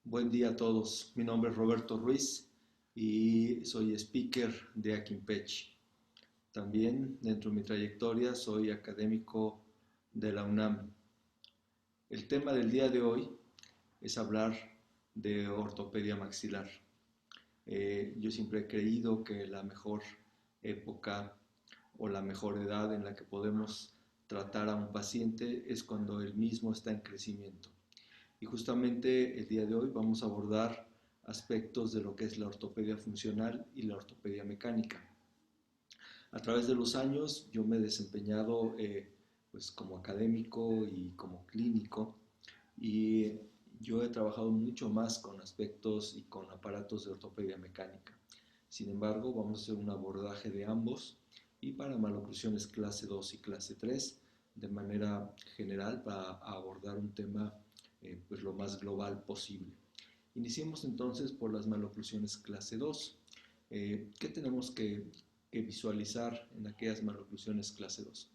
Buen día a todos. Mi nombre es Roberto Ruiz y soy speaker de Aquimpech. También dentro de mi trayectoria soy académico de la UNAM. El tema del día de hoy es hablar de ortopedia maxilar. Yo siempre he creído que la mejor época o la mejor edad en la que podemos tratar a un paciente es cuando él mismo está en crecimiento. Y justamente el día de hoy vamos a abordar aspectos de lo que es la ortopedia funcional y la ortopedia mecánica. A través de los años yo me he desempeñado pues como académico y como clínico y yo he trabajado mucho más con aspectos y con aparatos de ortopedia mecánica. Sin embargo, vamos a hacer un abordaje de ambos y para maloclusiones clase 2 y clase 3 de manera general para abordar un tema pues lo más global posible. Iniciemos entonces por las maloclusiones clase 2. ¿Qué tenemos que visualizar en aquellas maloclusiones clase 2?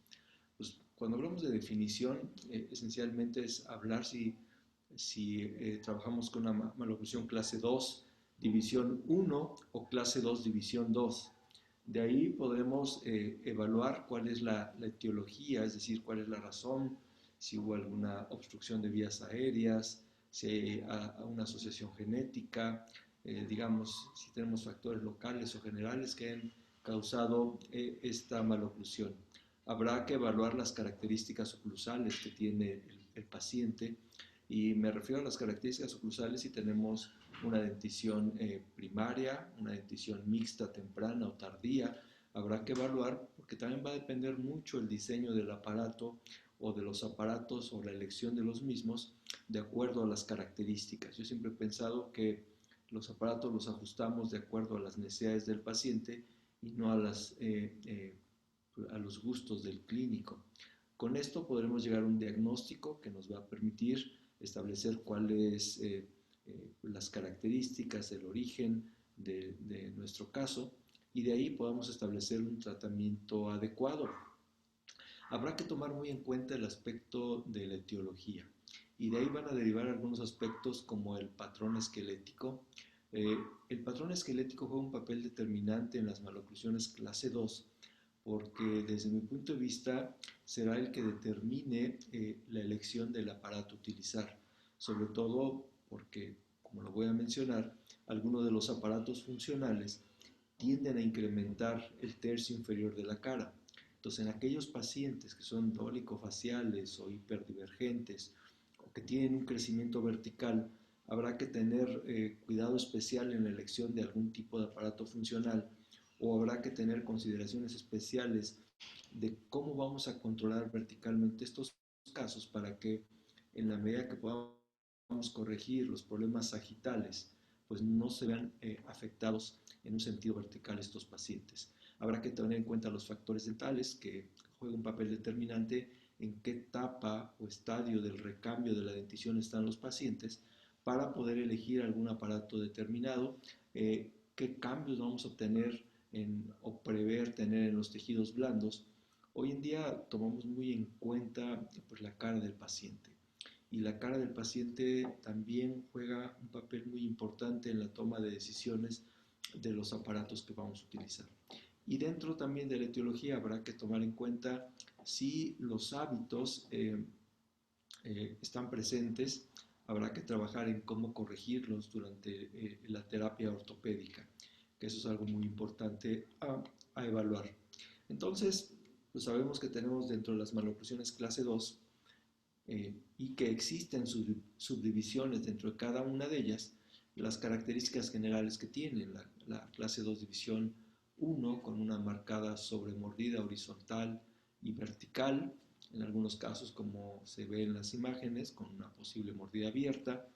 Pues cuando hablamos de definición, esencialmente es hablar si trabajamos con una maloclusión clase 2, división 1 o clase 2, división 2. De ahí podremos evaluar cuál es la etiología, es decir, cuál es la razón, si hubo alguna obstrucción de vías aéreas, si hay una asociación genética, digamos, si tenemos factores locales o generales que han causado esta maloclusión. Habrá que evaluar las características oclusales que tiene el paciente y me refiero a las características oclusales si tenemos una dentición primaria, una dentición mixta temprana o tardía. Habrá que evaluar porque también va a depender mucho el diseño del aparato o de los aparatos o la elección de los mismos de acuerdo a las características. Yo siempre he pensado que los aparatos los ajustamos de acuerdo a las necesidades del paciente y no a los gustos del clínico. Con esto podremos llegar a un diagnóstico que nos va a permitir establecer cuáles las características, el origen de nuestro caso y de ahí podemos establecer un tratamiento adecuado. Habrá que tomar muy en cuenta el aspecto de la etiología y de ahí van a derivar algunos aspectos como el patrón esquelético. El patrón esquelético juega un papel determinante en las maloclusiones clase 2 porque desde mi punto de vista será el que determine la elección del aparato a utilizar, sobre todo porque, como lo voy a mencionar, algunos de los aparatos funcionales tienden a incrementar el tercio inferior de la cara. Entonces, en aquellos pacientes que son dólico-faciales o hiperdivergentes o que tienen un crecimiento vertical, habrá que tener cuidado especial en la elección de algún tipo de aparato funcional o habrá que tener consideraciones especiales de cómo vamos a controlar verticalmente estos casos para que en la medida que podamos corregir los problemas sagitales, pues no se vean afectados en un sentido vertical estos pacientes. Habrá que tener en cuenta los factores dentales que juegan un papel determinante en qué etapa o estadio del recambio de la dentición están los pacientes para poder elegir algún aparato determinado, qué cambios vamos a obtener o prever tener en los tejidos blandos. Hoy en día tomamos muy en cuenta pues, la cara del paciente y la cara del paciente también juega un papel muy importante en la toma de decisiones de los aparatos que vamos a utilizar. Y dentro también de la etiología habrá que tomar en cuenta si los hábitos están presentes, habrá que trabajar en cómo corregirlos durante la terapia ortopédica, que eso es algo muy importante a evaluar. Entonces, pues sabemos que tenemos dentro de las maloclusiones clase 2 y que existen subdivisiones dentro de cada una de ellas, las características generales que tienen la clase 2 división 1 con una marcada sobremordida horizontal y vertical, en algunos casos como se ve en las imágenes, con una posible mordida abierta,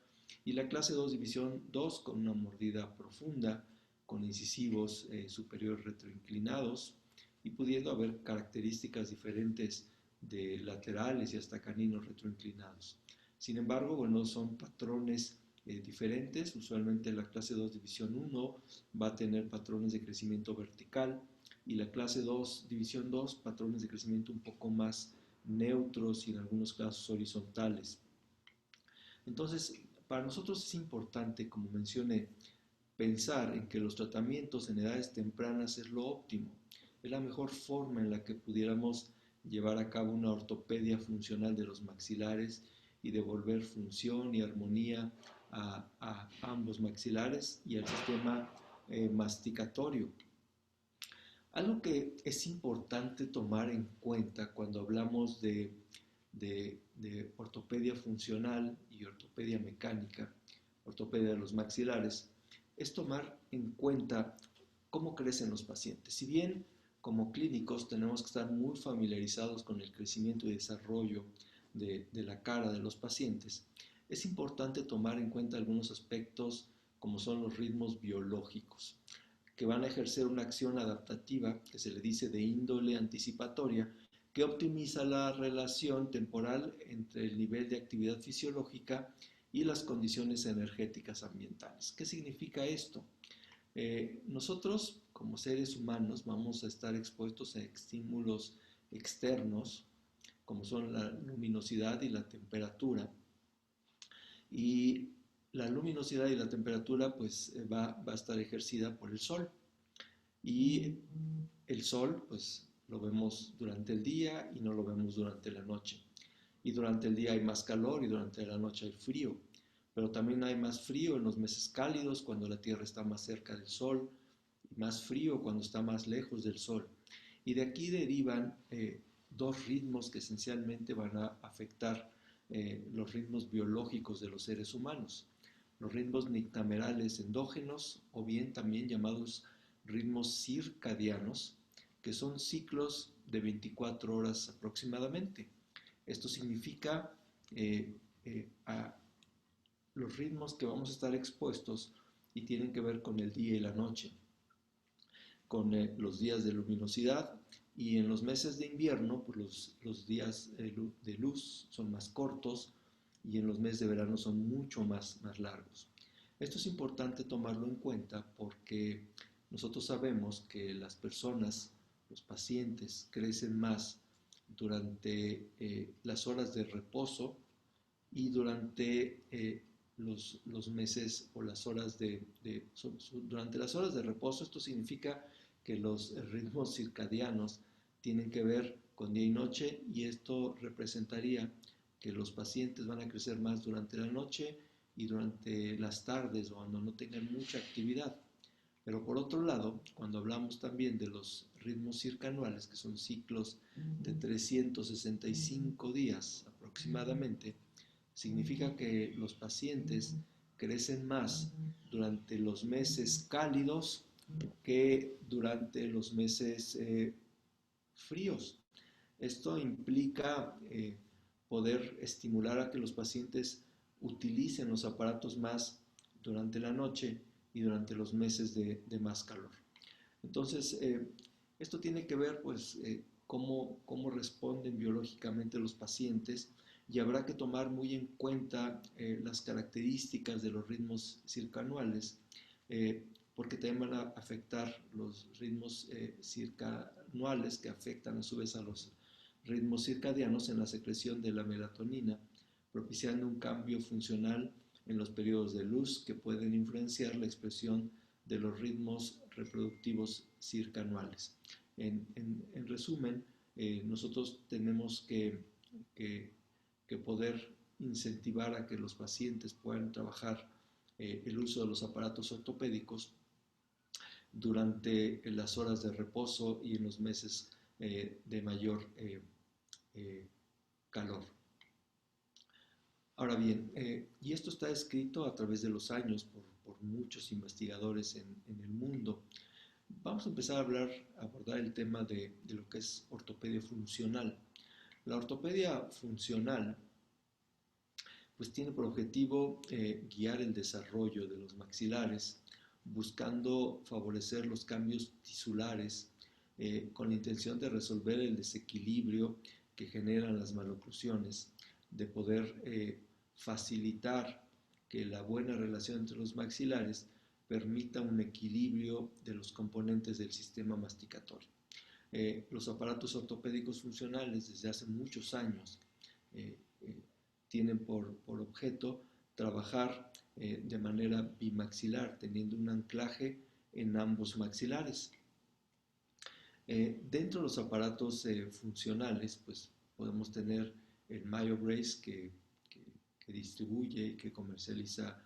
y la clase 2 división 2 con una mordida profunda, con incisivos superiores retroinclinados y pudiendo haber características diferentes de laterales y hasta caninos retroinclinados. Sin embargo, bueno, son patrones diferentes. Usualmente la clase 2 división 1 va a tener patrones de crecimiento vertical y la clase 2 división 2 patrones de crecimiento un poco más neutros y en algunos casos horizontales. Entonces, para nosotros es importante, como mencioné, pensar en que los tratamientos en edades tempranas es lo óptimo, es la mejor forma en la que pudiéramos llevar a cabo una ortopedia funcional de los maxilares y devolver función y armonía a ambos maxilares y al sistema masticatorio. Algo que es importante tomar en cuenta cuando hablamos de ortopedia funcional y ortopedia mecánica, ortopedia de los maxilares, es tomar en cuenta cómo crecen los pacientes. Si bien como clínicos tenemos que estar muy familiarizados con el crecimiento y desarrollo de la cara de los pacientes, es importante tomar en cuenta algunos aspectos como son los ritmos biológicos, que van a ejercer una acción adaptativa que se le dice de índole anticipatoria, que optimiza la relación temporal entre el nivel de actividad fisiológica y las condiciones energéticas ambientales. ¿Qué significa esto? Nosotros, como seres humanos, vamos a estar expuestos a estímulos externos, como son la luminosidad y la temperatura. Y la luminosidad y la temperatura pues va a estar ejercida por el sol. Y el sol pues lo vemos durante el día y no lo vemos durante la noche. Y durante el día hay más calor y durante la noche hay frío. Pero también hay más frío en los meses cálidos cuando la Tierra está más cerca del sol y más frío cuando está más lejos del sol. Y de aquí derivan dos ritmos que esencialmente van a afectar los ritmos biológicos de los seres humanos. Los ritmos nictamerales endógenos o bien también llamados ritmos circadianos, que son ciclos de 24 horas aproximadamente. Esto significa a los ritmos que vamos a estar expuestos y tienen que ver con el día y la noche, con los días de luminosidad, y en los meses de invierno pues los días de luz son más cortos y en los meses de verano son mucho más largos. Esto es importante tomarlo en cuenta porque nosotros sabemos que las personas, los pacientes, crecen más durante las horas de reposo y durante los meses o las horas durante las horas de reposo. Esto significa que los ritmos circadianos tienen que ver con día y noche, y esto representaría que los pacientes van a crecer más durante la noche y durante las tardes o cuando no tengan mucha actividad. Pero por otro lado, cuando hablamos también de los ritmos circanuales, que son ciclos de 365 días aproximadamente, significa que los pacientes crecen más durante los meses cálidos que durante los meses fríos. Esto implica poder estimular a que los pacientes utilicen los aparatos más durante la noche y durante los meses de más calor. Entonces, esto tiene que ver pues cómo responden biológicamente los pacientes, y habrá que tomar muy en cuenta las características de los ritmos circanuales, porque también van a afectar los ritmos circanuales, que afectan a su vez a los ritmos circadianos en la secreción de la melatonina, propiciando un cambio funcional en los periodos de luz que pueden influenciar la expresión de los ritmos reproductivos circanuales. En resumen, nosotros tenemos que poder incentivar a que los pacientes puedan trabajar el uso de los aparatos ortopédicos durante las horas de reposo y en los meses de mayor calor. Ahora bien, y esto está escrito a través de los años por muchos investigadores en el mundo. Vamos a empezar a abordar el tema de lo que es ortopedia funcional. La ortopedia funcional pues tiene por objetivo guiar el desarrollo de los maxilares, buscando favorecer los cambios tisulares con la intención de resolver el desequilibrio que generan las maloclusiones, de poder facilitar que la buena relación entre los maxilares permita un equilibrio de los componentes del sistema masticatorio. Los aparatos ortopédicos funcionales desde hace muchos años tienen por objeto trabajar de manera bimaxilar, teniendo un anclaje en ambos maxilares. Dentro de los aparatos funcionales, pues podemos tener el MyoBrace que distribuye y que comercializa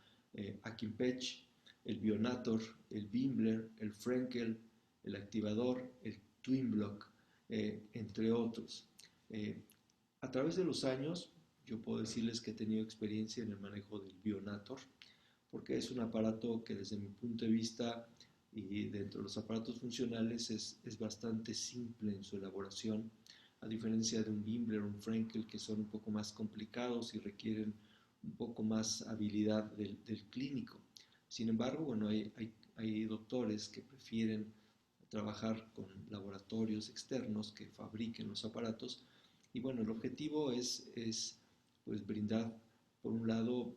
Akinpech, el Bionator, el Bimbler, el Frenkel, el activador, el TwinBlock, entre otros. A través de los años, yo puedo decirles que he tenido experiencia en el manejo del Bionator, porque es un aparato que desde mi punto de vista y dentro de los aparatos funcionales es bastante simple en su elaboración, a diferencia de un Bimbler o un Frenkel, que son un poco más complicados y requieren un poco más habilidad del clínico. Sin embargo, bueno, hay doctores que prefieren trabajar con laboratorios externos que fabriquen los aparatos, y bueno, el objetivo es pues brindar, por un lado,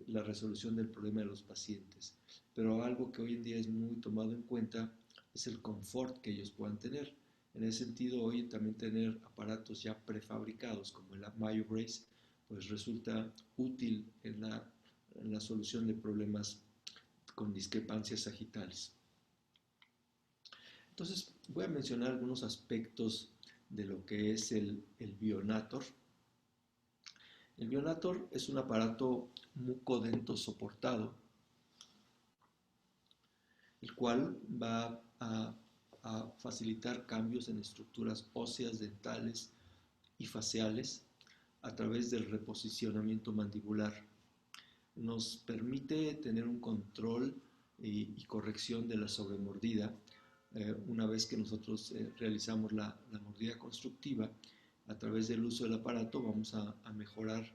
la resolución del problema de los pacientes, pero algo que hoy en día es muy tomado en cuenta es el confort que ellos puedan tener. En ese sentido, hoy también tener aparatos ya prefabricados como el MyoBrace pues resulta útil en la solución de problemas con discrepancias sagitales. Entonces, voy a mencionar algunos aspectos de lo que es el Bionator. El Bionator es un aparato mucodento soportado, el cual va a facilitar cambios en estructuras óseas, dentales y faciales a través del reposicionamiento mandibular. Nos permite tener un control y corrección de la sobremordida. Una vez que nosotros realizamos la mordida constructiva, a través del uso del aparato vamos a mejorar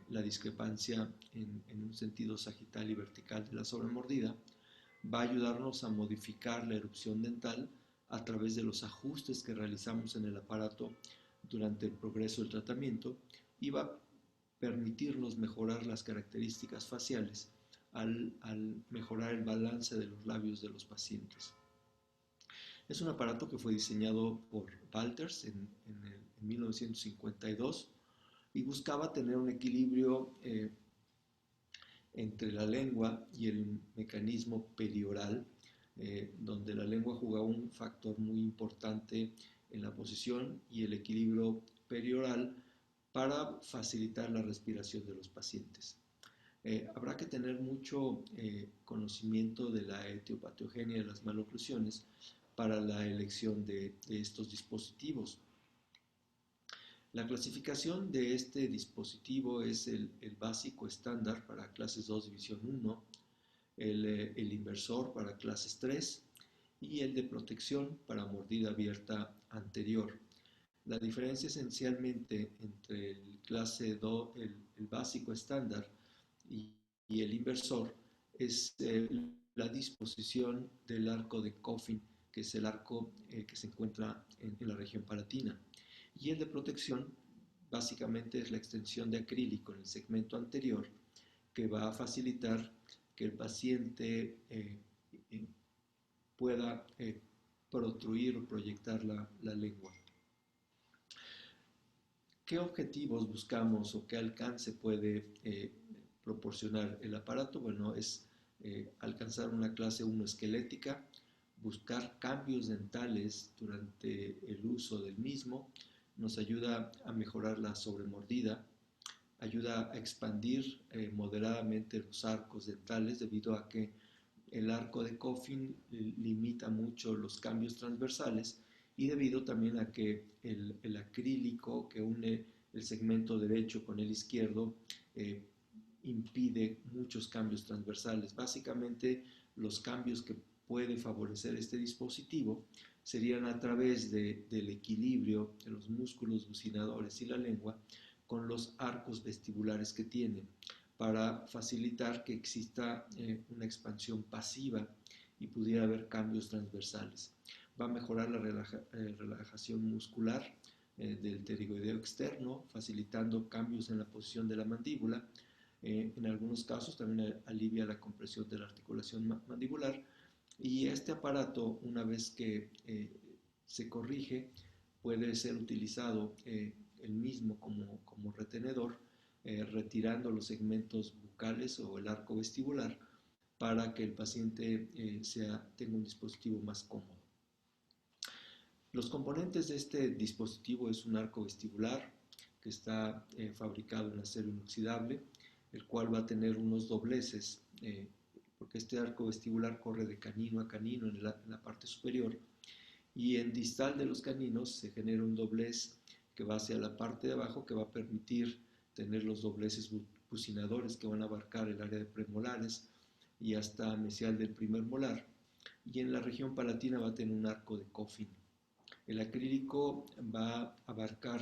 la discrepancia en un sentido sagital y vertical de la sobremordida. Va a ayudarnos a modificar la erupción dental a través de los ajustes que realizamos en el aparato durante el progreso del tratamiento, y va a permitirnos mejorar las características faciales al mejorar el balance de los labios de los pacientes. Es un aparato que fue diseñado por Walters en 1952 y buscaba tener un equilibrio entre la lengua y el mecanismo perioral, donde la lengua jugaba un factor muy importante en la posición y el equilibrio perioral para facilitar la respiración de los pacientes. Habrá que tener mucho conocimiento de la etiopatogenia de las maloclusiones para la elección de estos dispositivos. La clasificación de este dispositivo es el básico estándar para clases 2 división 1, el inversor para clases 3 y el de protección para mordida abierta anterior. La diferencia esencialmente entre el clase 2, el básico estándar y el inversor es la disposición del arco de Coffin, que es el arco que se encuentra en la región palatina. Y el de protección básicamente es la extensión de acrílico en el segmento anterior, que va a facilitar que el paciente pueda protruir o proyectar la lengua. ¿Qué objetivos buscamos o qué alcance puede proporcionar el aparato? Bueno, es alcanzar una clase 1 esquelética, buscar cambios dentales durante el uso del mismo, nos ayuda a mejorar la sobremordida, ayuda a expandir moderadamente los arcos dentales debido a que el arco de Coffin limita mucho los cambios transversales, y debido también a que el acrílico que une el segmento derecho con el izquierdo impide muchos cambios transversales. Básicamente, los cambios que puede favorecer este dispositivo serían a través del equilibrio de los músculos bucinadores y la lengua con los arcos vestibulares que tiene, para facilitar que exista una expansión pasiva y pudiera haber cambios transversales. Va a mejorar la relajación muscular del pterigoideo externo, facilitando cambios en la posición de la mandíbula. En algunos casos también alivia la compresión de la articulación mandibular, y este aparato, una vez que se corrige, puede ser utilizado el mismo como retenedor retirando los segmentos bucales o el arco vestibular para que el paciente tenga un dispositivo más cómodo. Los componentes de este dispositivo es un arco vestibular que está fabricado en acero inoxidable, el cual va a tener unos dobleces, porque este arco vestibular corre de canino a canino en la parte superior, y en distal de los caninos se genera un doblez que va hacia la parte de abajo, que va a permitir tener los dobleces bucinadores que van a abarcar el área de premolares y hasta mesial del primer molar, y en la región palatina va a tener un arco de Coffin. El acrílico va a abarcar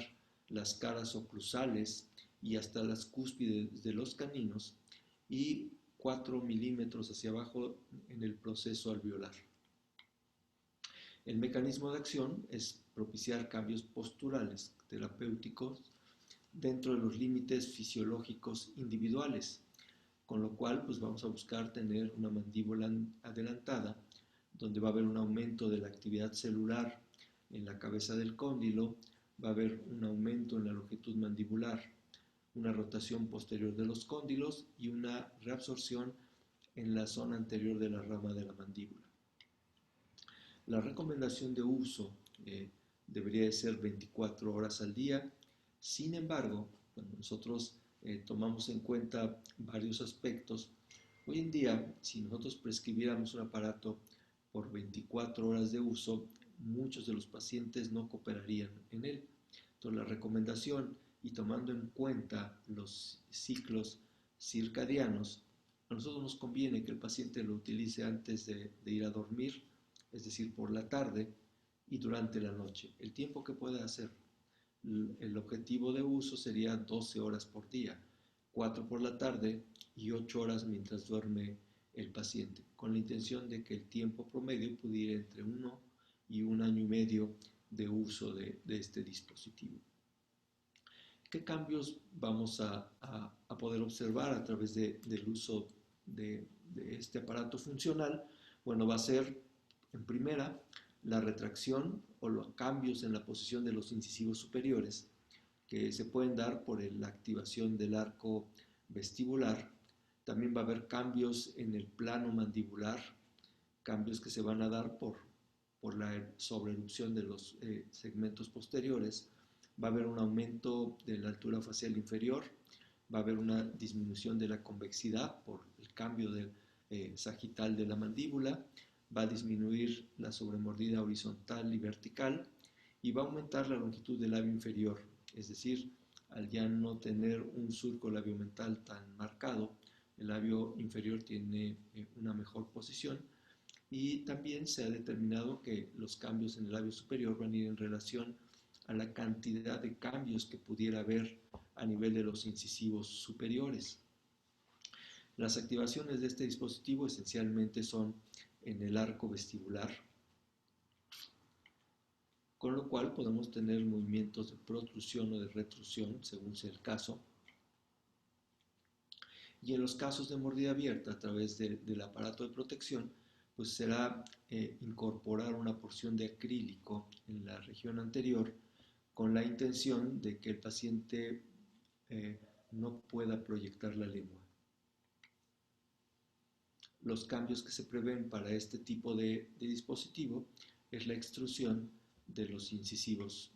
las caras oclusales y hasta las cúspides de los caninos y 4 milímetros hacia abajo en el proceso alveolar. El mecanismo de acción es propiciar cambios posturales terapéuticos dentro de los límites fisiológicos individuales, con lo cual pues vamos a buscar tener una mandíbula adelantada, donde va a haber un aumento de la actividad celular en la cabeza del cóndilo, va a haber un aumento en la longitud mandibular, una rotación posterior de los cóndilos y una reabsorción en la zona anterior de la rama de la mandíbula. La recomendación de uso debería de ser 24 horas al día. Sin embargo, cuando nosotros tomamos en cuenta varios aspectos, hoy en día, si nosotros prescribiéramos un aparato por 24 horas de uso, muchos de los pacientes no cooperarían en él. Entonces, la recomendación, y tomando en cuenta los ciclos circadianos, a nosotros nos conviene que el paciente lo utilice antes de ir a dormir, es decir, por la tarde y durante la noche, el tiempo que pueda hacer. El objetivo de uso sería 12 horas por día, 4 por la tarde y 8 horas mientras duerme el paciente, con la intención de que el tiempo promedio pudiera entre 1 y 1 año y medio de uso de este dispositivo. ¿Qué cambios vamos a poder observar a través del uso de este aparato funcional? Bueno, va a ser, en primera, la retracción o los cambios en la posición de los incisivos superiores, que se pueden dar por la activación del arco vestibular. También va a haber cambios en el plano mandibular, cambios que se van a dar por la sobreerupción de los segmentos posteriores. Va a haber un aumento de la altura facial inferior, va a haber una disminución de la convexidad por el cambio del sagital de la mandíbula, va a disminuir la sobremordida horizontal y vertical y va a aumentar la longitud del labio inferior, es decir, al ya no tener un surco labiomental tan marcado, el labio inferior tiene una mejor posición, y también se ha determinado que los cambios en el labio superior van a ir en relación a la cantidad de cambios que pudiera haber a nivel de los incisivos superiores. Las activaciones de este dispositivo esencialmente son en el arco vestibular, con lo cual podemos tener movimientos de protrusión o de retrusión, según sea el caso. Y en los casos de mordida abierta a través del aparato de protección, pues será incorporar una porción de acrílico en la región anterior con la intención de que el paciente no pueda proyectar la lengua. Los cambios que se prevén para este tipo de dispositivo es la extrusión de los incisivos.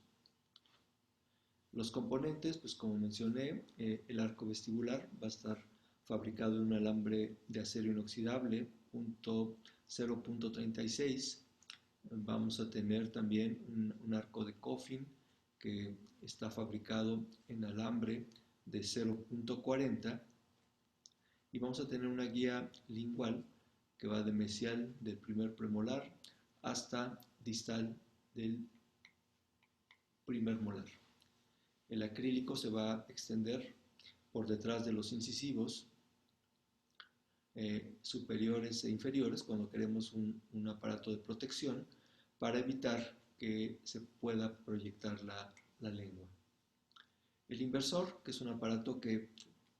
Los componentes, pues como mencioné, el arco vestibular va a estar fabricado en un alambre de acero inoxidable, 0.36. Vamos a tener también un arco de Coffin que está fabricado en alambre de 0.40 y vamos a tener una guía lingual que va de mesial del primer premolar hasta distal del primer molar. El acrílico se va a extender por detrás de los incisivos superiores e inferiores cuando queremos un aparato de protección para evitar que se pueda proyectar la lengua. El inversor, que es un aparato que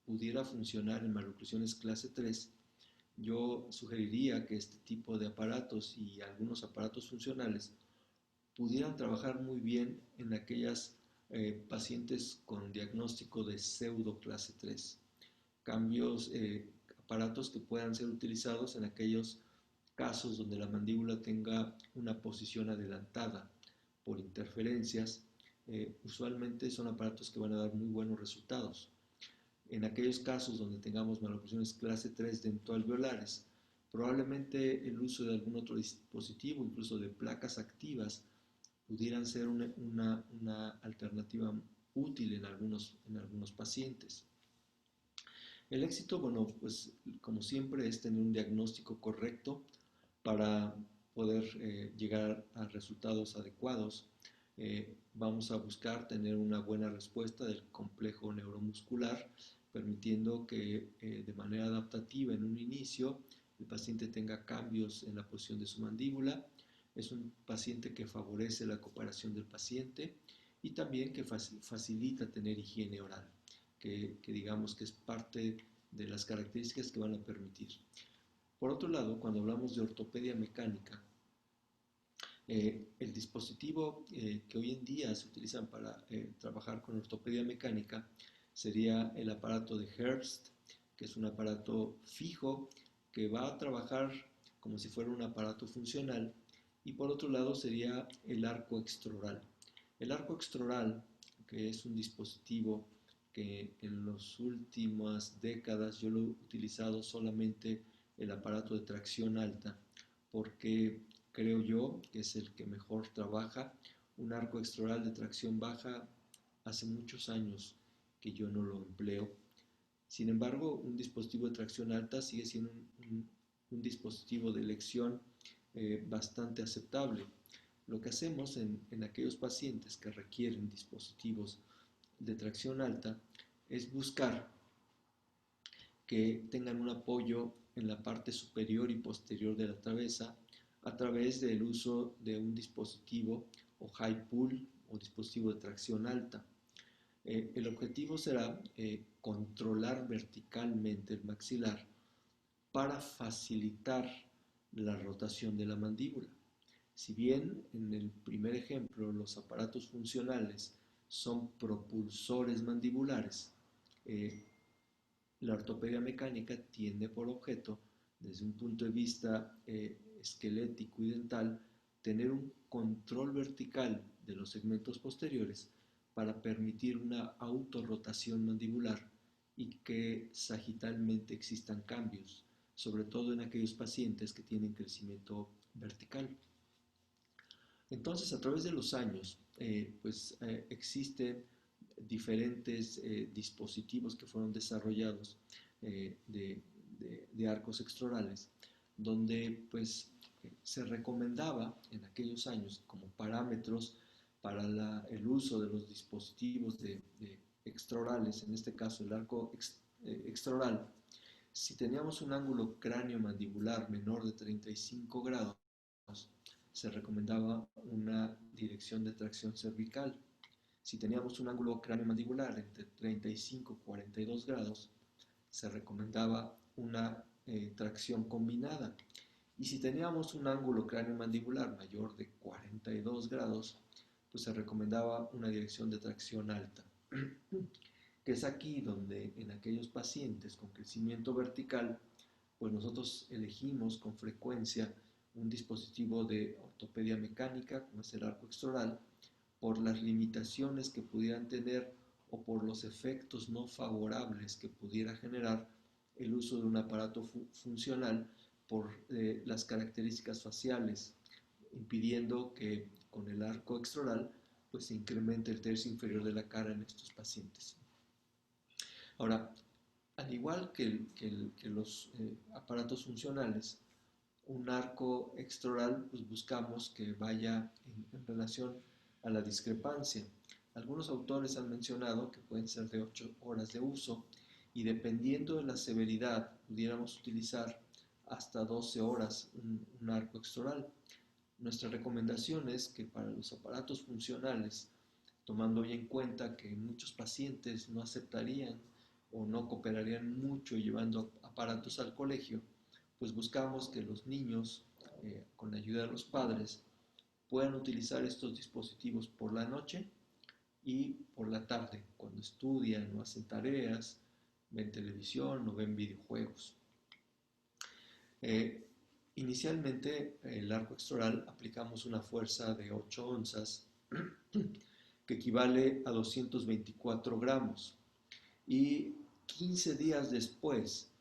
pudiera funcionar en maloclusiones clase 3, yo sugeriría que este tipo de aparatos y algunos aparatos funcionales pudieran trabajar muy bien en aquellas pacientes con diagnóstico de pseudo clase 3, aparatos que puedan ser utilizados en aquellos casos donde la mandíbula tenga una posición adelantada por interferencias. Usualmente son aparatos que van a dar muy buenos resultados. En aquellos casos donde tengamos maloclusiones clase 3 dentoalveolares, probablemente el uso de algún otro dispositivo, incluso de placas activas, pudieran ser una alternativa útil en algunos pacientes. El éxito, bueno, pues como siempre es tener un diagnóstico correcto para poder llegar a resultados adecuados. Vamos a buscar tener una buena respuesta del complejo neuromuscular, permitiendo que de manera adaptativa en un inicio el paciente tenga cambios en la posición de su mandíbula. Es un paciente que favorece la cooperación del paciente y también que facilita tener higiene oral, que digamos que es parte de las características que van a permitir. Por otro lado, cuando hablamos de ortopedia mecánica, el dispositivo que hoy en día se utiliza para trabajar con ortopedia mecánica sería el aparato de Herbst, que es un aparato fijo que va a trabajar como si fuera un aparato funcional, y por otro lado sería el arco extraoral. El arco extraoral, que es un dispositivo que en las últimas décadas yo lo he utilizado solamente el aparato de tracción alta, porque creo yo que es el que mejor trabaja. Un arco extraoral de tracción baja hace muchos años que yo no lo empleo. Sin embargo, un dispositivo de tracción alta sigue siendo un dispositivo de elección bastante aceptable. Lo que hacemos en aquellos pacientes que requieren dispositivos de tracción alta es buscar que tengan un apoyo en la parte superior y posterior de la cabeza a través del uso de un dispositivo o high pull o dispositivo de tracción alta. El objetivo será controlar verticalmente el maxilar para facilitar la rotación de la mandíbula. Si bien en el primer ejemplo los aparatos funcionales son propulsores mandibulares, la ortopedia mecánica tiene por objeto, desde un punto de vista esquelético y dental, tener un control vertical de los segmentos posteriores para permitir una autorrotación mandibular y que sagitalmente existan cambios, sobre todo en aquellos pacientes que tienen crecimiento vertical. Entonces, a través de los años, existen diferentes dispositivos que fueron desarrollados de arcos extraorales, donde se recomendaba en aquellos años como parámetros para el uso de los dispositivos de extraorales, en este caso el arco extraoral, si teníamos un ángulo cráneo-mandibular menor de 35 grados, se recomendaba una dirección de tracción cervical. Si teníamos un ángulo cráneo-mandibular entre 35 y 42 grados, se recomendaba una tracción combinada. Y si teníamos un ángulo cráneo-mandibular mayor de 42 grados, pues se recomendaba una dirección de tracción alta. Que es aquí donde en aquellos pacientes con crecimiento vertical, pues nosotros elegimos con frecuencia un dispositivo de ortopedia mecánica, como es el arco extraoral, por las limitaciones que pudieran tener o por los efectos no favorables que pudiera generar el uso de un aparato funcional por las características faciales, impidiendo que con el arco extraoral pues se incremente el tercio inferior de la cara en estos pacientes. Ahora, al igual que los aparatos funcionales, un arco extraoral pues buscamos que vaya en relación a la discrepancia. Algunos autores han mencionado que pueden ser de 8 horas de uso y dependiendo de la severidad pudiéramos utilizar hasta 12 horas un arco extraoral. Nuestra recomendación es que para los aparatos funcionales, tomando hoy en cuenta que muchos pacientes no aceptarían o no cooperarían mucho llevando aparatos al colegio, pues buscamos que los niños, con la ayuda de los padres, puedan utilizar estos dispositivos por la noche y por la tarde, cuando estudian o hacen tareas, ven televisión o ven videojuegos. Eh, Inicialmente, el arco extraoral aplicamos una fuerza de 8 onzas que equivale a 224 gramos y 15 días después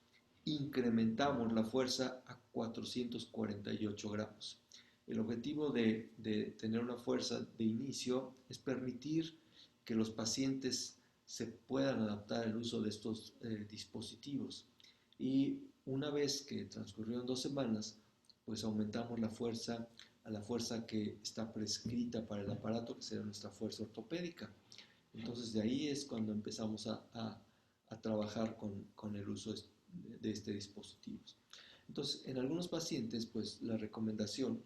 incrementamos la fuerza a 448 gramos. El objetivo de tener una fuerza de inicio es permitir que los pacientes se puedan adaptar al uso de estos dispositivos. Y una vez que transcurrieron 2 semanas, pues aumentamos la fuerza a la fuerza que está prescrita para el aparato, que será nuestra fuerza ortopédica. Entonces de ahí es cuando empezamos a trabajar con el uso de este dispositivo. Entonces, en algunos pacientes, pues la recomendación,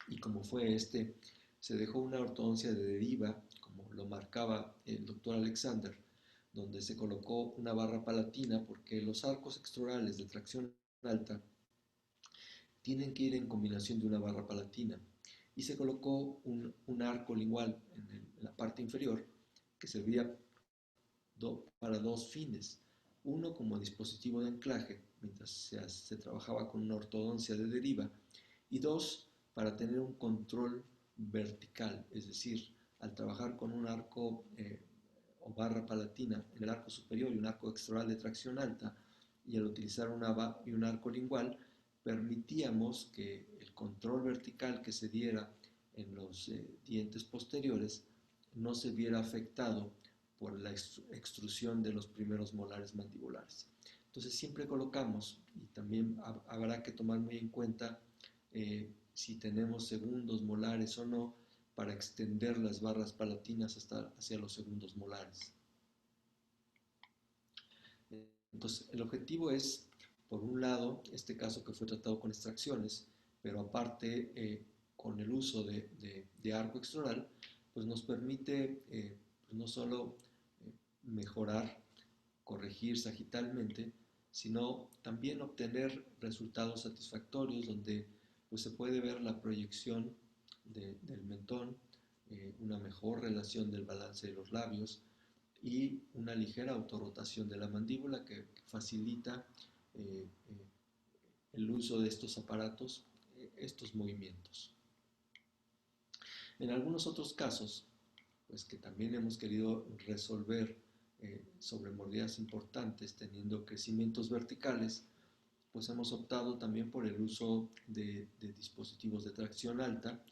y como fue se dejó una ortodoncia de deriva, como lo marcaba el doctor Alexander, donde se colocó una barra palatina porque los arcos extraorales de tracción alta tienen que ir en combinación de una barra palatina. Y se colocó un arco lingual en la parte inferior que servía para dos fines. Uno como dispositivo de anclaje, mientras se trabajaba con una ortodoncia de deriva, y dos, para tener un control vertical, es decir, al trabajar con un arco o barra palatina en el arco superior y un arco extraoral de tracción alta, y al utilizar un arco lingual, permitíamos que el control vertical que se diera en los dientes posteriores no se viera afectado por la extrusión de los primeros molares mandibulares. Entonces siempre colocamos, y también habrá que tomar muy en cuenta si tenemos segundos molares o no, para extender las barras palatinas hasta hacia los segundos molares. Entonces el objetivo es, por un lado, este caso que fue tratado con extracciones, pero aparte con el uso de arco extraoral, pues nos permite pues no solo mejorar, corregir sagitalmente, sino también obtener resultados satisfactorios donde pues, se puede ver la proyección del mentón, una mejor relación del balance de los labios y una ligera autorrotación de la mandíbula que facilita el uso de estos aparatos, estos movimientos. En algunos otros casos, pues que también hemos querido resolver sobre mordidas importantes teniendo crecimientos verticales, pues hemos optado también por el uso de dispositivos de tracción alta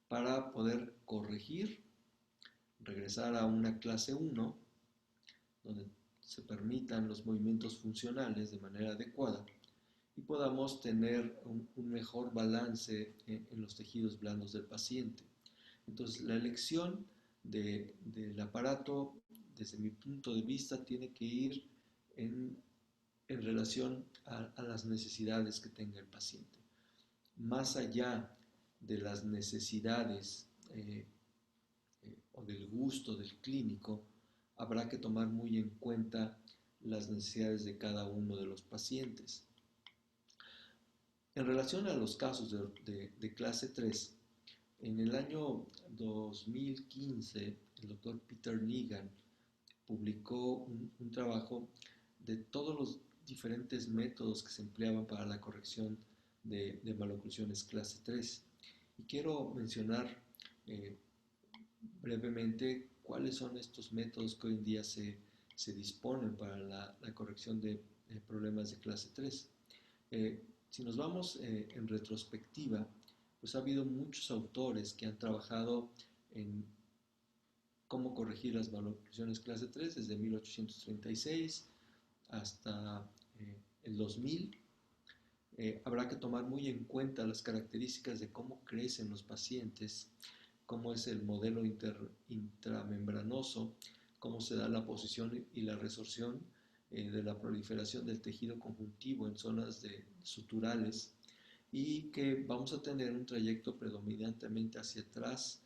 para poder corregir, regresar a una clase 1, donde se permitan los movimientos funcionales de manera adecuada y podamos tener un mejor balance en los tejidos blandos del paciente. Entonces, la elección del aparato, desde mi punto de vista, tiene que ir en relación a las necesidades que tenga el paciente. Más allá de las necesidades o del gusto del clínico, habrá que tomar muy en cuenta las necesidades de cada uno de los pacientes. En relación a los casos de clase 3, en el año 2015, el doctor Peter Negan publicó un trabajo de todos los diferentes métodos que se empleaban para la corrección de maloclusiones clase 3. Y quiero mencionar brevemente cuáles son estos métodos que hoy en día se disponen para la corrección de problemas de clase 3. Si nos vamos en retrospectiva, pues ha habido muchos autores que han trabajado en cómo corregir las maloclusiones clase 3 desde 1836 hasta el 2000. Habrá que tomar muy en cuenta las características de cómo crecen los pacientes, cómo es el modelo intramembranoso, cómo se da la posición y la resorción de la proliferación del tejido conjuntivo en zonas suturales, y que vamos a tener un trayecto predominantemente hacia atrás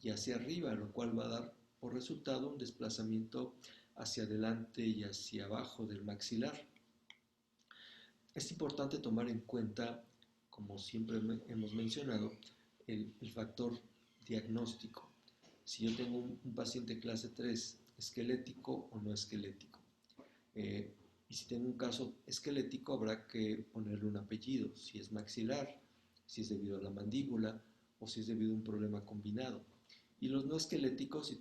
y hacia arriba, lo cual va a dar por resultado un desplazamiento hacia adelante y hacia abajo del maxilar. Es importante tomar en cuenta, como siempre hemos mencionado, el factor diagnóstico. si yo tengo un paciente clase 3 esquelético o no esquelético. Y si tengo un caso esquelético, habrá que ponerle un apellido, si es maxilar, si es debido a la mandíbula o si es debido a un problema combinado. Y los no esqueléticos, si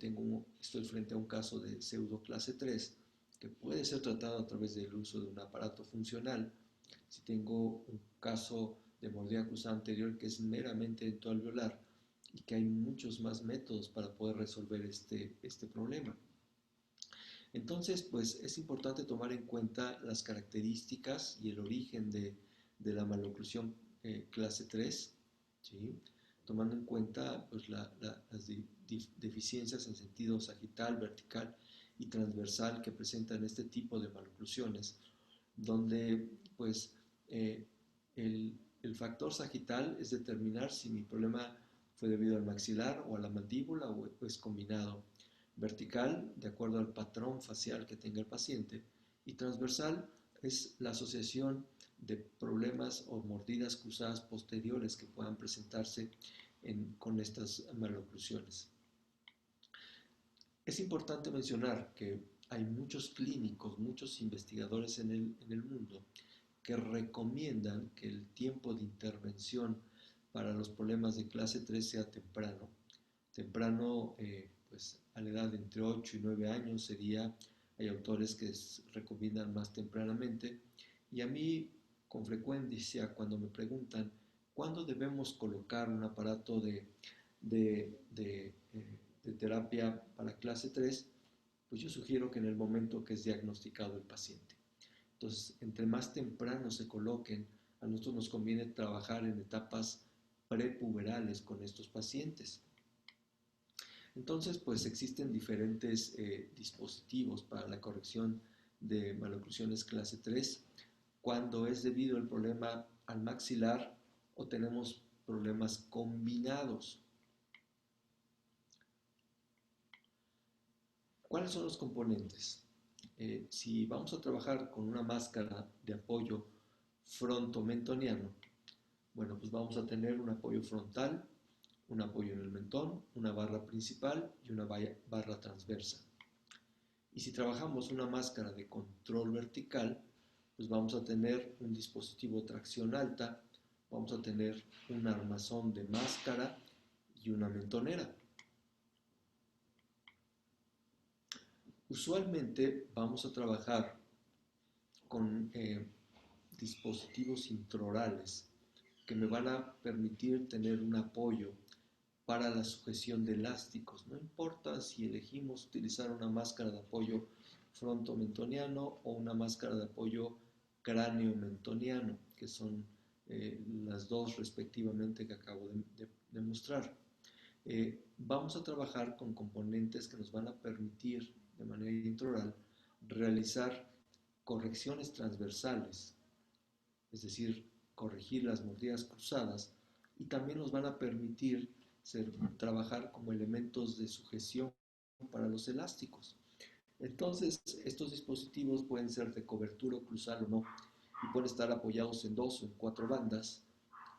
estoy frente a un caso de pseudo clase 3, que puede ser tratado a través del uso de un aparato funcional, si tengo un caso de mordida cruzada anterior que es meramente endoalveolar y que hay muchos más métodos para poder resolver este problema. Entonces, pues es importante tomar en cuenta las características y el origen de la maloclusión clase 3, ¿sí? Tomando en cuenta pues, las deficiencias en sentido sagital, vertical y transversal que presentan este tipo de maloclusiones, donde pues el factor sagital es determinar si mi problema fue debido al maxilar o a la mandíbula o es combinado. Vertical, de acuerdo al patrón facial que tenga el paciente, y transversal es la asociación de problemas o mordidas cruzadas posteriores que puedan presentarse con estas maloclusiones. Es importante mencionar que hay muchos clínicos, muchos investigadores en el mundo que recomiendan que el tiempo de intervención para los problemas de clase 3 sea temprano. Temprano, pues a la edad de entre 8 y 9 años hay autores que recomiendan más tempranamente. Y a mí, con frecuencia, cuando me preguntan cuándo debemos colocar un aparato de terapia para clase 3, pues yo sugiero que en el momento que es diagnosticado el paciente. Entonces, entre más temprano se coloquen, a nosotros nos conviene trabajar en etapas prepuberales con estos pacientes. Entonces, pues existen diferentes dispositivos para la corrección de maloclusiones clase 3, cuando es debido el problema al maxilar o tenemos problemas combinados. ¿Cuáles son los componentes? Si vamos a trabajar con una máscara de apoyo frontomentoniano, bueno, pues vamos a tener un apoyo frontal, un apoyo en el mentón, una barra principal y una barra transversa. Y si trabajamos una máscara de control vertical, pues vamos a tener un dispositivo de tracción alta, vamos a tener un armazón de máscara y una mentonera. Usualmente vamos a trabajar con dispositivos intraorales que me van a permitir tener un apoyo para la sujeción de elásticos. No importa si elegimos utilizar una máscara de apoyo frontomentoniano o una máscara de apoyo cráneo-mentoniano, que son las dos respectivamente que acabo de mostrar. Vamos a trabajar con componentes que nos van a permitir de manera intraoral realizar correcciones transversales, es decir, corregir las mordidas cruzadas, y también nos van a permitir trabajar como elementos de sujeción para los elásticos. Entonces, estos dispositivos pueden ser de cobertura oclusal o no, y pueden estar apoyados en 2 o en 4 bandas,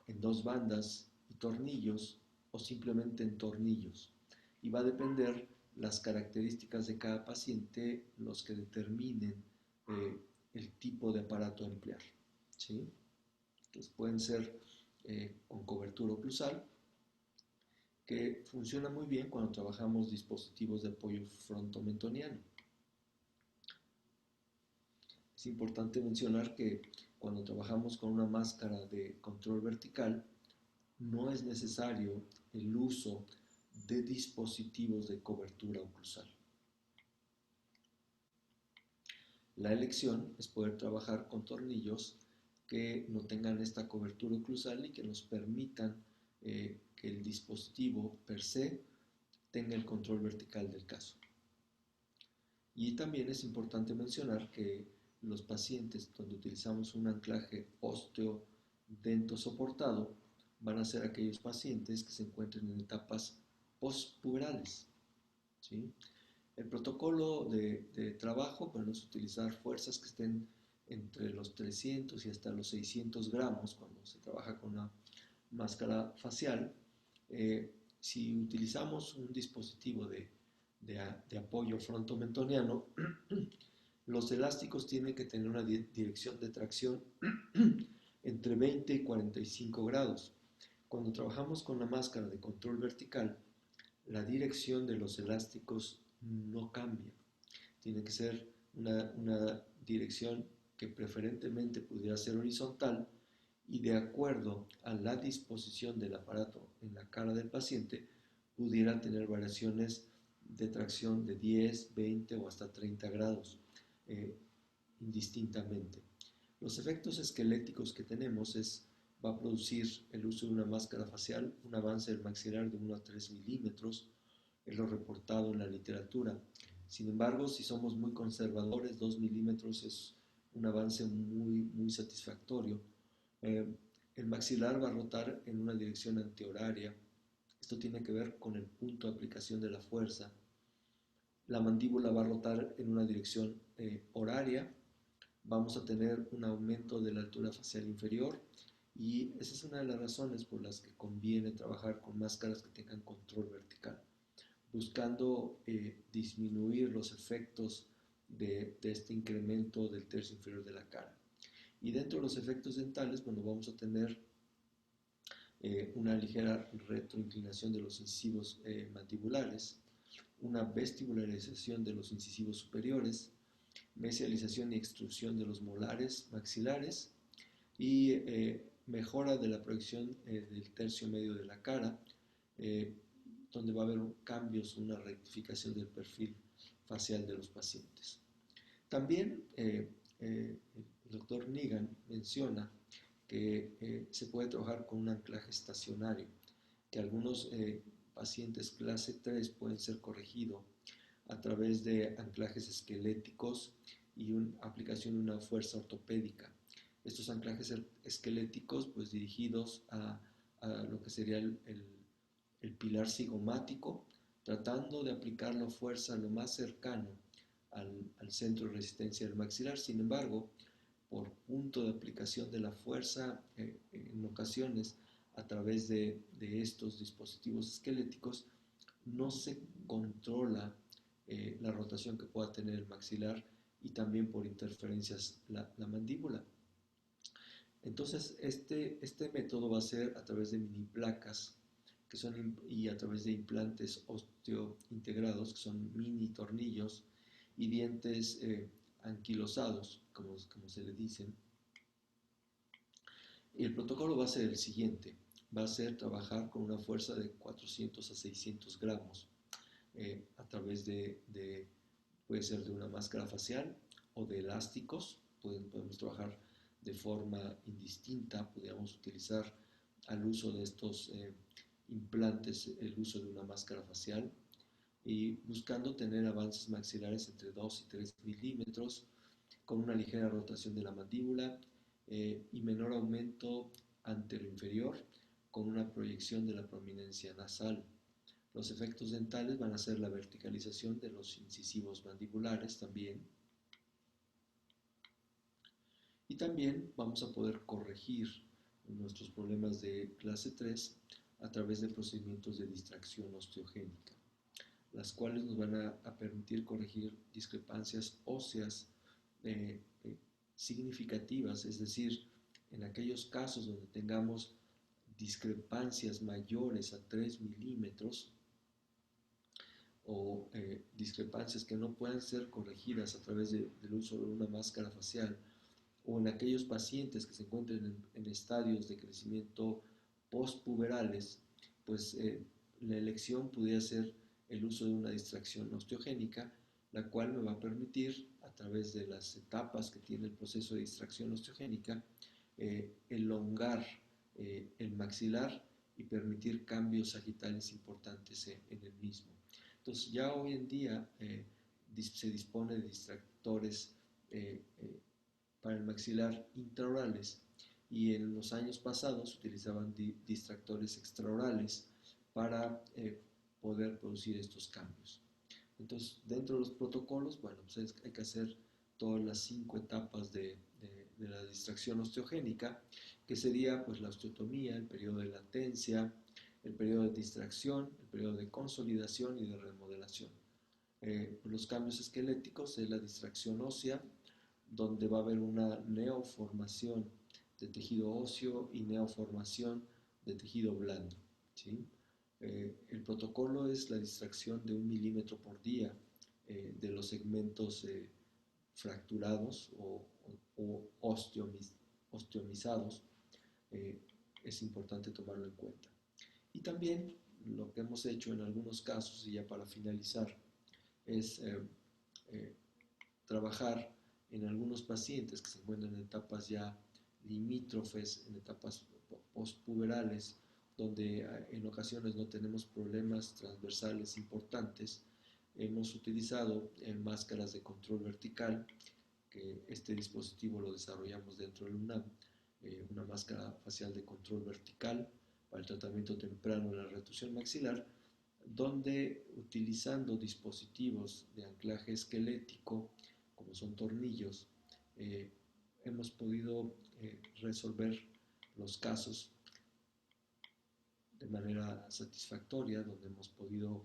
en 2 bandas y tornillos, o simplemente en tornillos. Y va a depender las características de cada paciente los que determinen el tipo de aparato a emplear, ¿sí? Entonces pueden ser con cobertura oclusal, que funciona muy bien cuando trabajamos dispositivos de apoyo frontomentoniano. Es importante mencionar que cuando trabajamos con una máscara de control vertical, no es necesario el uso de dispositivos de cobertura oclusal. La elección es poder trabajar con tornillos que no tengan esta cobertura oclusal y que nos permitan que el dispositivo per se tenga el control vertical del caso. Y también es importante mencionar que los pacientes donde utilizamos un anclaje ósteo-dento soportado van a ser aquellos pacientes que se encuentren en etapas postpuberales, ¿sí? El protocolo de trabajo, bueno, es utilizar fuerzas que estén entre los 300 y hasta los 600 gramos cuando se trabaja con una máscara facial. si utilizamos un dispositivo de apoyo frontomentoniano, los elásticos tienen que tener una dirección de tracción entre 20 y 45 grados. Cuando trabajamos con la máscara de control vertical, la dirección de los elásticos no cambia. Tiene que ser una dirección que preferentemente pudiera ser horizontal y de acuerdo a la disposición del aparato en la cara del paciente, pudiera tener variaciones de tracción de 10, 20 o hasta 30 grados indistintamente. Los efectos esqueléticos que tenemos va a producir el uso de una máscara facial, un avance del maxilar de 1 a 3 milímetros, es lo reportado en la literatura. Sin embargo, si somos muy conservadores, 2 milímetros es un avance muy satisfactorio. El maxilar va a rotar en una dirección antihoraria. Esto tiene que ver con el punto de aplicación de la fuerza. La mandíbula va a rotar en una dirección horaria. Vamos a tener un aumento de la altura facial inferior y esa es una de las razones por las que conviene trabajar con máscaras que tengan control vertical, buscando disminuir los efectos de este incremento del tercio inferior de la cara. Y dentro de los efectos dentales, bueno, vamos a tener una ligera retroinclinación de los incisivos mandibulares, una vestibularización de los incisivos superiores, mesialización y extrusión de los molares maxilares y mejora de la proyección del tercio medio de la cara, donde va a haber cambios, una rectificación del perfil facial de los pacientes. También el doctor Nigan menciona que se puede trabajar con un anclaje estacionario, que algunos pacientes clase 3 pueden ser corregidos a través de anclajes esqueléticos y aplicación de una fuerza ortopédica. Estos anclajes esqueléticos pues dirigidos a lo que sería el pilar cigomático, tratando de aplicar la fuerza lo más cercano al centro de resistencia del maxilar. Sin embargo, por punto de aplicación de la fuerza, en ocasiones a través de estos dispositivos esqueléticos, no se controla la rotación que pueda tener el maxilar y también por interferencias la mandíbula. Entonces, este método va a ser a través de mini placas y a través de implantes osteointegrados, que son mini tornillos, y dientes anquilosados, como se le dicen. Y el protocolo va a ser el siguiente. Va a ser trabajar con una fuerza de 400 a 600 gramos a través puede ser de una máscara facial o de elásticos. Podemos trabajar de forma indistinta, podríamos utilizar al uso de estos implantes el uso de una máscara facial y buscando tener avances maxilares entre 2 y 3 milímetros con una ligera rotación de la mandíbula y menor aumento anteroinferior con una proyección de la prominencia nasal. Los efectos dentales van a ser la verticalización de los incisivos mandibulares también. Y también vamos a poder corregir nuestros problemas de clase 3 a través de procedimientos de distracción osteogénica, las cuales nos van a permitir corregir discrepancias óseas significativas, es decir, en aquellos casos donde tengamos discrepancias mayores a 3 milímetros o discrepancias que no puedan ser corregidas a través del uso de una máscara facial, o en aquellos pacientes que se encuentren en estadios de crecimiento postpuberales, pues la elección pudiera ser el uso de una distracción osteogénica, la cual me va a permitir, a través de las etapas que tiene el proceso de distracción osteogénica, elongar el maxilar y permitir cambios sagitales importantes en el mismo. Entonces ya hoy en día se dispone de distractores para el maxilar intraorales y en los años pasados se utilizaban distractores extraorales para poder producir estos cambios. Entonces, dentro de los protocolos, bueno, pues hay que hacer todas las 5 etapas de la distracción osteogénica, que sería pues la osteotomía, el periodo de latencia, el periodo de distracción, el periodo de consolidación y de remodelación. Los cambios esqueléticos es la distracción ósea, donde va a haber una neoformación de tejido óseo y neoformación de tejido blando, ¿sí? El protocolo es la distracción de 1 milímetro por día de los segmentos fracturados o osteomizados. eh, es importante tomarlo en cuenta. Y también lo que hemos hecho en algunos casos, y ya para finalizar, es eh, trabajar en algunos pacientes que se encuentran en etapas ya limítrofes, en etapas postpuberales, donde en ocasiones no tenemos problemas transversales importantes. Hemos utilizado máscaras de control vertical, que este dispositivo lo desarrollamos dentro del UNAM, una máscara facial de control vertical para el tratamiento temprano de la retusión maxilar, donde utilizando dispositivos de anclaje esquelético, como son tornillos, hemos podido resolver los casos de manera satisfactoria, donde hemos podido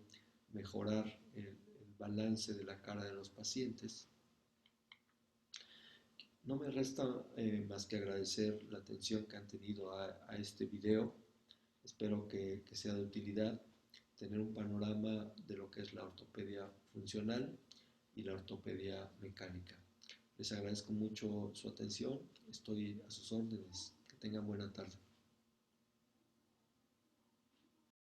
mejorar el balance de la cara de los pacientes. No me resta más que agradecer la atención que han tenido a este video. Espero que sea de utilidad tener un panorama de lo que es la ortopedia funcional y la ortopedia mecánica. Les agradezco mucho su atención, estoy a sus órdenes, que tengan buena tarde.